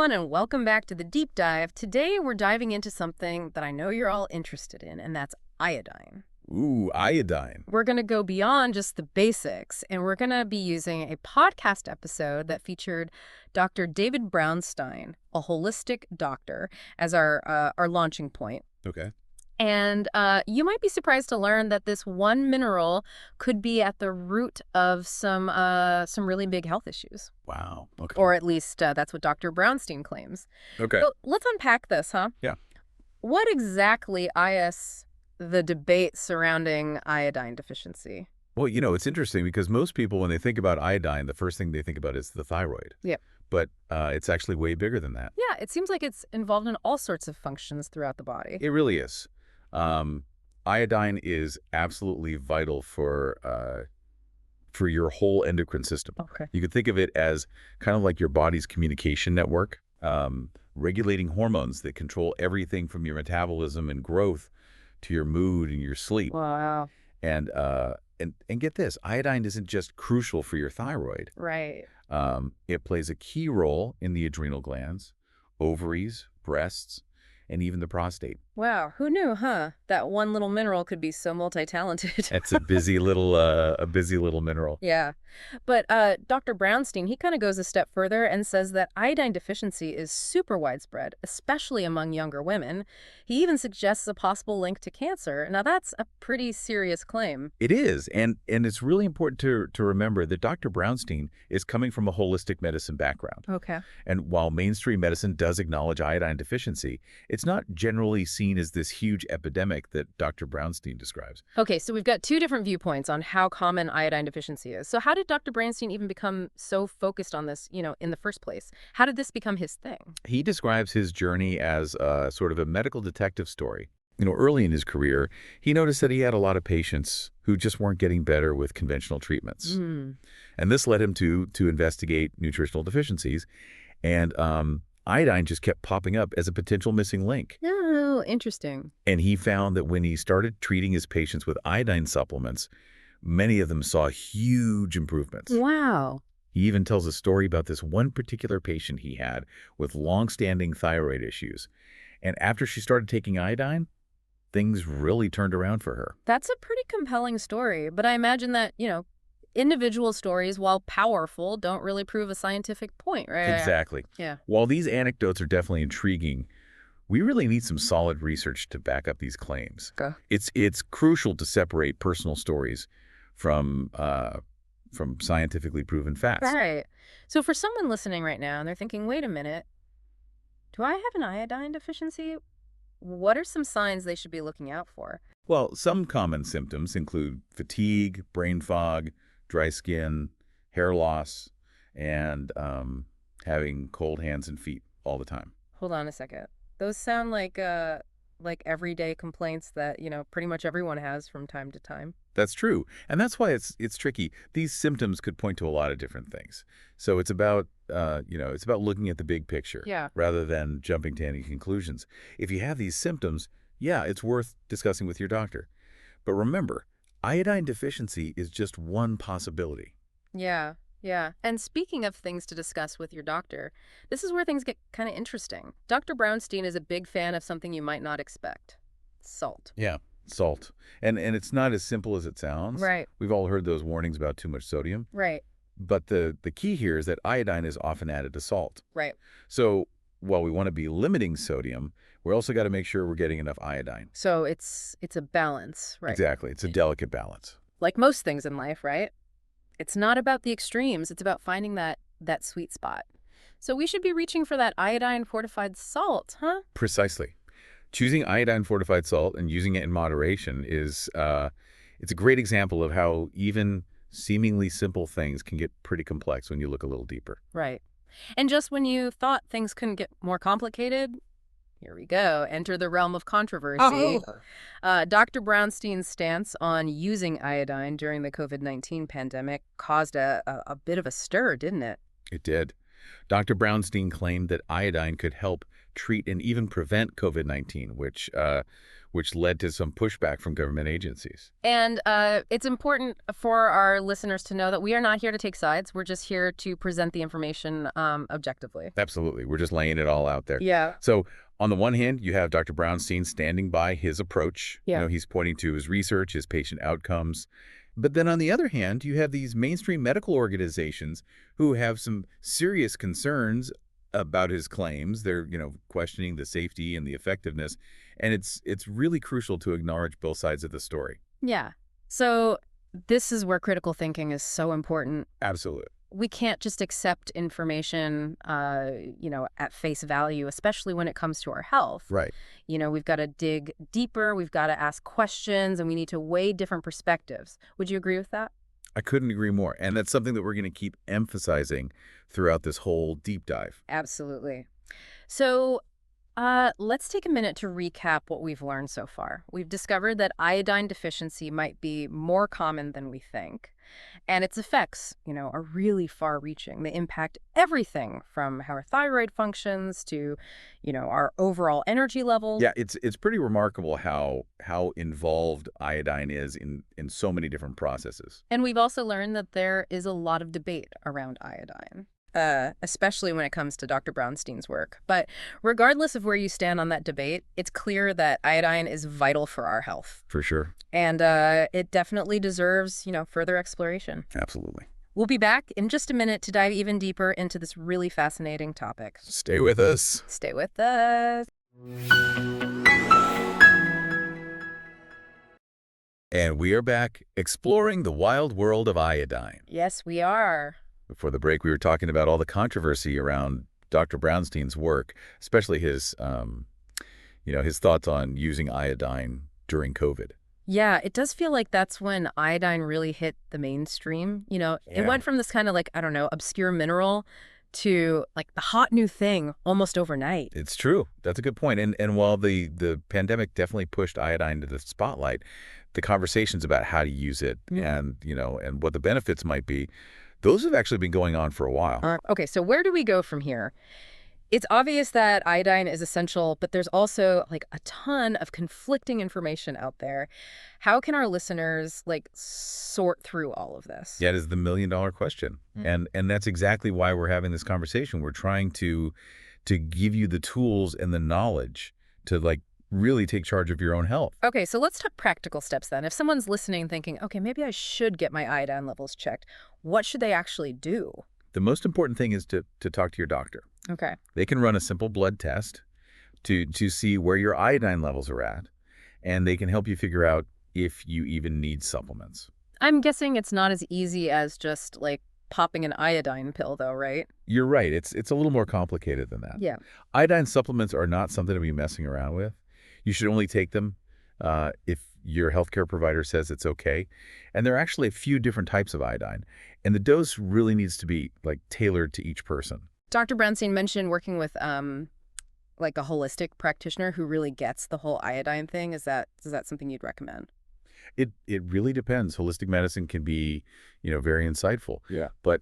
everyone, and welcome back to the deep dive. Today, we're diving into something that I know you're all interested in, and that's iodine. Ooh, iodine. We're going to go beyond just the basics, and we're going to be using a podcast episode that featured Dr. David Brownstein, a holistic doctor, as our launching point. Okay. And you might be surprised to learn that this one mineral could be at the root of some really big health issues. Wow. Okay. Or at least that's what Dr. Brownstein claims. Okay. So let's unpack this, huh? Yeah. What exactly is the debate surrounding iodine deficiency? Well, it's interesting because most people, when they think about iodine, the first thing they think about is the thyroid. Yeah. But it's actually way bigger than that. Yeah, it seems like it's involved in all sorts of functions throughout the body. It really is. Iodine is absolutely vital for your whole endocrine system. Okay. You could think of it as kind of like your body's communication network, regulating hormones that control everything from your metabolism and growth to your mood and your sleep. Wow. And get this, iodine isn't just crucial for your thyroid. Right. It plays a key role in the adrenal glands, ovaries, breasts, and even the prostate. Wow, who knew, huh? That one little mineral could be so multi-talented. It's a busy little mineral. Yeah. But Dr. Brownstein, he kind of goes a step further and says that iodine deficiency is super widespread, especially among younger women. He even suggests a possible link to cancer. Now, that's a pretty serious claim. It is, and it's really important to remember that Dr. Brownstein is coming from a holistic medicine background. Okay. And while mainstream medicine does acknowledge iodine deficiency, it's not generally seen as this huge epidemic that Dr. Brownstein describes. Okay, so we've got two different viewpoints on how common iodine deficiency is. So how did Dr. Brownstein even become so focused on this, in the first place? How did this become his thing? He describes his journey as sort of a medical detective story. Early in his career, he noticed that he had a lot of patients who just weren't getting better with conventional treatments. Mm. And this led him to investigate nutritional deficiencies. And iodine just kept popping up as a potential missing link. Oh, interesting. And he found that when he started treating his patients with iodine supplements, many of them saw huge improvements. Wow. He even tells a story about this one particular patient he had with long-standing thyroid issues. And after she started taking iodine, things really turned around for her. That's a pretty compelling story, but I imagine that, individual stories, while powerful, don't really prove a scientific point, right? Exactly. Yeah. While these anecdotes are definitely intriguing, we really need some solid research to back up these claims. Okay. It's crucial to separate personal stories from scientifically proven facts. Right. So for someone listening right now and they're thinking, wait a minute, do I have an iodine deficiency? What are some signs they should be looking out for? Well, some common symptoms include fatigue, brain fog, dry skin, hair loss, and having cold hands and feet all the time. Hold on a second. Those sound like everyday complaints that, pretty much everyone has from time to time. That's true. And that's why it's tricky. These symptoms could point to a lot of different things. So it's about, it's about looking at the big picture rather than jumping to any conclusions. If you have these symptoms, yeah, it's worth discussing with your doctor. But remember, iodine deficiency is just one possibility. Yeah. Yeah. And speaking of things to discuss with your doctor, this is where things get kind of interesting. Dr. Brownstein is a big fan of something you might not expect. Salt. Yeah, salt. And it's not as simple as it sounds. Right. We've all heard those warnings about too much sodium. Right. But the key here is that iodine is often added to salt. Right. So while we want to be limiting sodium, we're also got to make sure we're getting enough iodine. So it's a balance, right? Exactly. It's a delicate balance. Like most things in life, right? It's not about the extremes. It's about finding that sweet spot. So we should be reaching for that iodine-fortified salt, huh? Precisely. Choosing iodine-fortified salt and using it in moderation is it's a great example of how even seemingly simple things can get pretty complex when you look a little deeper. Right. And just when you thought things couldn't get more complicated, here we go. Enter the realm of controversy. Dr. Brownstein's stance on using iodine during the COVID-19 pandemic caused a bit of a stir, didn't it? It did. Dr. Brownstein claimed that iodine could help treat, and even prevent COVID-19, which led to some pushback from government agencies. And it's important for our listeners to know that we are not here to take sides. We're just here to present the information objectively. Absolutely. We're just laying it all out there. Yeah. So on the one hand, you have Dr. Brownstein standing by his approach. Yeah. He's pointing to his research, his patient outcomes. But then on the other hand, you have these mainstream medical organizations who have some serious concerns about his claims. They're, questioning the safety and the effectiveness. And it's really crucial to acknowledge both sides of the story. Yeah. So this is where critical thinking is so important. Absolutely. We can't just accept information, at face value, especially when it comes to our health. Right. We've got to dig deeper. We've got to ask questions, and we need to weigh different perspectives. Would you agree with that? I couldn't agree more. And that's something that we're going to keep emphasizing throughout this whole deep dive. Absolutely. So let's take a minute to recap what we've learned so far. We've discovered that iodine deficiency might be more common than we think. And its effects, are really far-reaching. They impact everything from how our thyroid functions to, our overall energy levels. Yeah, it's pretty remarkable how involved iodine is in so many different processes. And we've also learned that there is a lot of debate around iodine. Especially when it comes to Dr. Brownstein's work. But regardless of where you stand on that debate, it's clear that iodine is vital for our health. For sure. And it definitely deserves, further exploration. Absolutely. We'll be back in just a minute to dive even deeper into this really fascinating topic. Stay with us. Stay with us. And we are back exploring the wild world of iodine. Yes, we are. Before the break, we were talking about all the controversy around Dr. Brownstein's work, especially his thoughts on using iodine during COVID. Yeah, it does feel like that's when iodine really hit the mainstream. It went from this kind of obscure mineral to the hot new thing almost overnight. It's true. That's a good point. And while the pandemic definitely pushed iodine to the spotlight, the conversations about how to use it and what the benefits might be, those have actually been going on for a while. Okay, so where do we go from here? It's obvious that iodine is essential, but there's also a ton of conflicting information out there. How can our listeners sort through all of this? Yeah, it is the million-dollar question. And that's exactly why we're having this conversation. We're trying to give you the tools and the knowledge to really take charge of your own health. Okay, so let's talk practical steps then. If someone's listening thinking, okay, maybe I should get my iodine levels checked, what should they actually do? The most important thing is to talk to your doctor. Okay. They can run a simple blood test to see where your iodine levels are at, and they can help you figure out if you even need supplements. I'm guessing it's not as easy as just popping an iodine pill though, right? You're right. It's a little more complicated than that. Yeah. Iodine supplements are not something to be messing around with. You should only take them if your healthcare provider says it's okay. And there are actually a few different types of iodine. And the dose really needs to be tailored to each person. Dr. Brownstein mentioned working with a holistic practitioner who really gets the whole iodine thing. Is that something you'd recommend? It really depends. Holistic medicine can be, very insightful. Yeah. But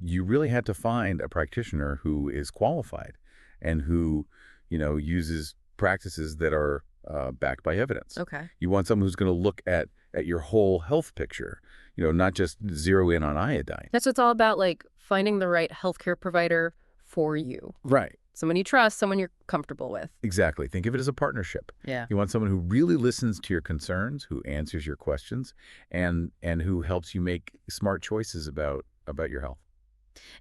you really had to find a practitioner who is qualified and who, uses practices that are backed by evidence. Okay. You want someone who's going to look at your whole health picture, not just zero in on iodine. That's what it's all about, finding the right healthcare provider for you. Right. Someone you trust, someone you're comfortable with. Exactly. Think of it as a partnership. Yeah. You want someone who really listens to your concerns, who answers your questions, and who helps you make smart choices about your health.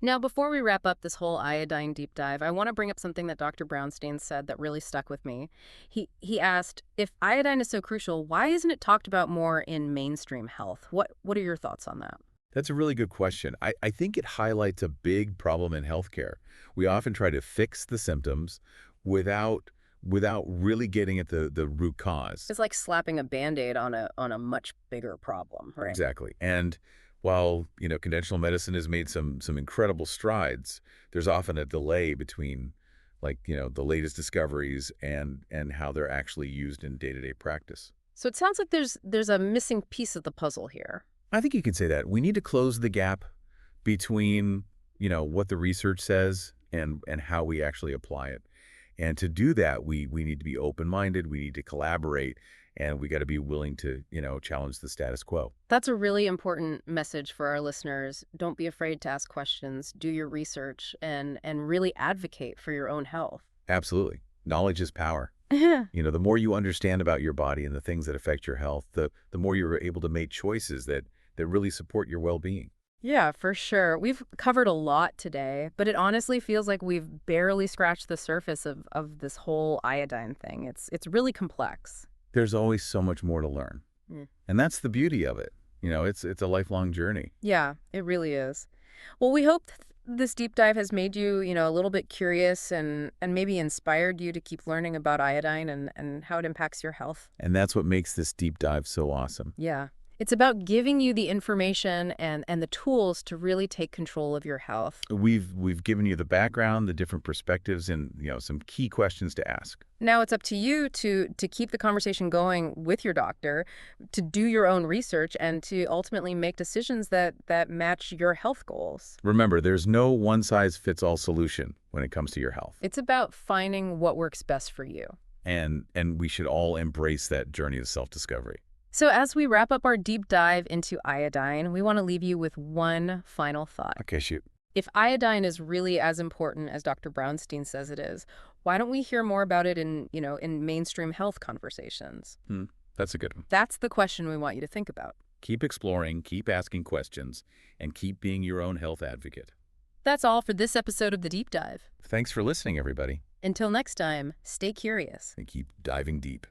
Now, before we wrap up this whole iodine deep dive, I want to bring up something that Dr. Brownstein said that really stuck with me. He asked, if iodine is so crucial, why isn't it talked about more in mainstream health? What are your thoughts on that? That's a really good question. I think it highlights a big problem in healthcare. We often try to fix the symptoms without really getting at the root cause. It's like slapping a Band-Aid on a much bigger problem, right? Exactly. And while, conventional medicine has made some incredible strides, there's often a delay between the latest discoveries and how they're actually used in day-to-day practice. So it sounds like there's a missing piece of the puzzle here. I think you could say that. We need to close the gap between, what the research says and how we actually apply it. And to do that, we need to be open-minded, we need to collaborate, and we got to be willing to, challenge the status quo. That's a really important message for our listeners. Don't be afraid to ask questions, do your research, and really advocate for your own health. Absolutely. Knowledge is power. Yeah. The more you understand about your body and the things that affect your health, the more you're able to make choices that really support your well-being. Yeah, for sure. We've covered a lot today, but it honestly feels like we've barely scratched the surface of this whole iodine thing. It's really complex. There's always so much more to learn. Mm. And that's the beauty of it. It's a lifelong journey. Yeah, it really is. Well, we hope this deep dive has made you, a little bit curious and maybe inspired you to keep learning about iodine and how it impacts your health. And that's what makes this deep dive so awesome. Yeah. It's about giving you the information and the tools to really take control of your health. We've given you the background, the different perspectives, and some key questions to ask. Now it's up to you to keep the conversation going with your doctor, to do your own research, and to ultimately make decisions that match your health goals. Remember, there's no one-size-fits-all solution when it comes to your health. It's about finding what works best for you. And we should all embrace that journey of self-discovery. So as we wrap up our deep dive into iodine, we want to leave you with one final thought. Okay, shoot. If iodine is really as important as Dr. Brownstein says it is, why don't we hear more about it in mainstream health conversations? That's a good one. That's the question we want you to think about. Keep exploring, keep asking questions, and keep being your own health advocate. That's all for this episode of The Deep Dive. Thanks for listening, everybody. Until next time, stay curious. And keep diving deep.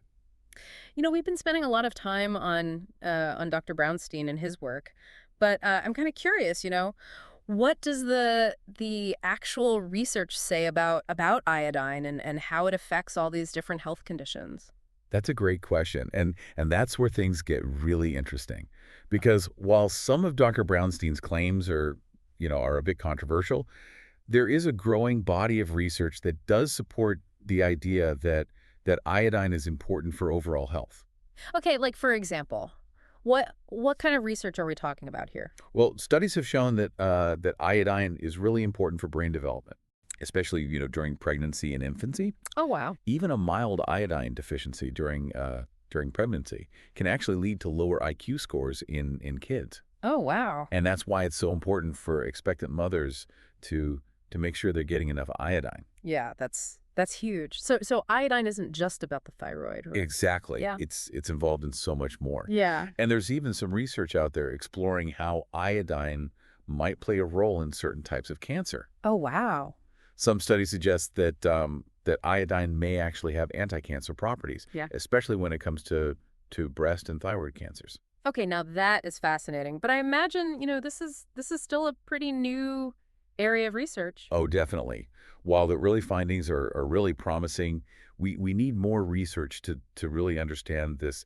We've been spending a lot of time on Dr. Brownstein and his work, but I'm kind of curious, what does the actual research say about iodine and how it affects all these different health conditions? That's a great question, and that's where things get really interesting. Because while some of Dr. Brownstein's claims are a bit controversial, there is a growing body of research that does support the idea that iodine is important for overall health. Okay, like for example, what kind of research are we talking about here? Well, studies have shown that iodine is really important for brain development, especially during pregnancy and infancy. Oh, wow. Even a mild iodine deficiency during pregnancy can actually lead to lower IQ scores in kids. Oh, wow. And that's why it's so important for expectant mothers to make sure they're getting enough iodine. Yeah, that's huge. So iodine isn't just about the thyroid, right? Exactly. Yeah. It's involved in so much more. Yeah. And there's even some research out there exploring how iodine might play a role in certain types of cancer. Oh, wow. Some studies suggest that iodine may actually have anti-cancer properties, Yeah. especially when it comes to breast and thyroid cancers. Okay, now that is fascinating. But I imagine, this is still a pretty new area of research. Oh, definitely. While the early findings are really promising, we need more research to really understand this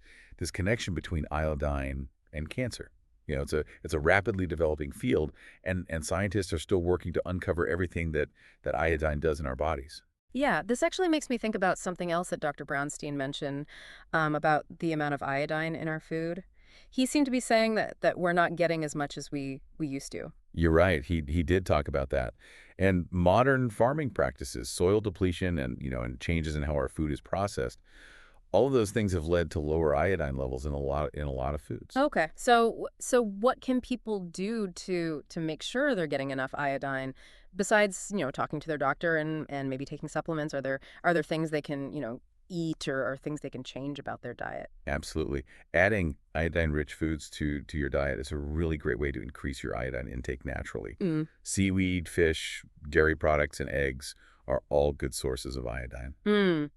connection between iodine and cancer. It's a rapidly developing field, and scientists are still working to uncover everything that iodine does in our bodies. Yeah, this actually makes me think about something else that Dr. Brownstein mentioned about the amount of iodine in our food. He seemed to be saying that we're not getting as much as we used to. You're right. He did talk about that. And modern farming practices, soil depletion, and changes in how our food is processed, all of those things have led to lower iodine levels in a lot of foods. Okay. So what can people do to make sure they're getting enough iodine besides, talking to their doctor and maybe taking supplements? Are there things they can, eat or things they can change about their diet? Absolutely. Adding iodine-rich foods to your diet is a really great way to increase your iodine intake naturally. Seaweed, fish, dairy products, and eggs are all good sources of iodine.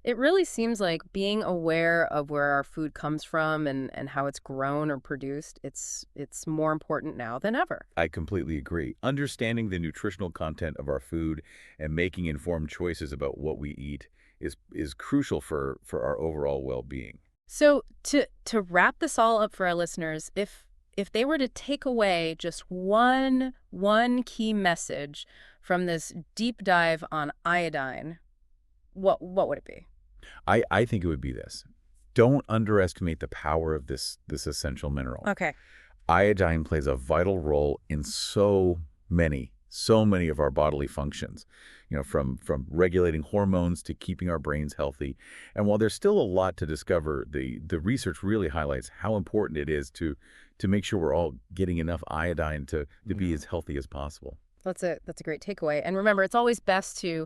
It really seems like being aware of where our food comes from and how it's grown or produced, it's more important now than ever. I completely agree. Understanding the nutritional content of our food and making informed choices about what we eat is crucial for our overall well-being. So to wrap this all up for our listeners, if they were to take away just one key message from this deep dive on iodine, what would it be? I think it would be this. Don't underestimate the power of this essential mineral. Okay. Iodine plays a vital role in so many so many of our bodily functions, from regulating hormones to keeping our brains healthy. And while there's still a lot to discover, the research really highlights how important it is to make sure we're all getting enough iodine to be as healthy as possible. That's a great takeaway. And remember, it's always best to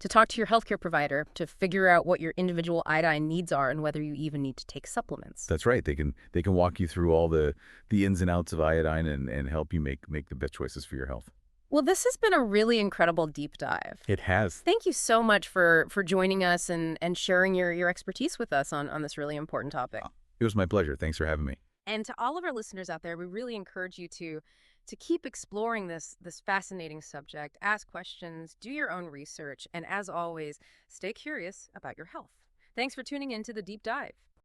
talk to your healthcare provider to figure out what your individual iodine needs are and whether you even need to take supplements. That's right. They can walk you through all the ins and outs of iodine and help you make the best choices for your health. Well, this has been a really incredible deep dive. It has. Thank you so much for joining us and sharing your expertise with us on this really important topic. It was my pleasure. Thanks for having me. And to all of our listeners out there, we really encourage you to keep exploring this fascinating subject, ask questions, do your own research, and as always, stay curious about your health. Thanks for tuning in to the Deep Dive.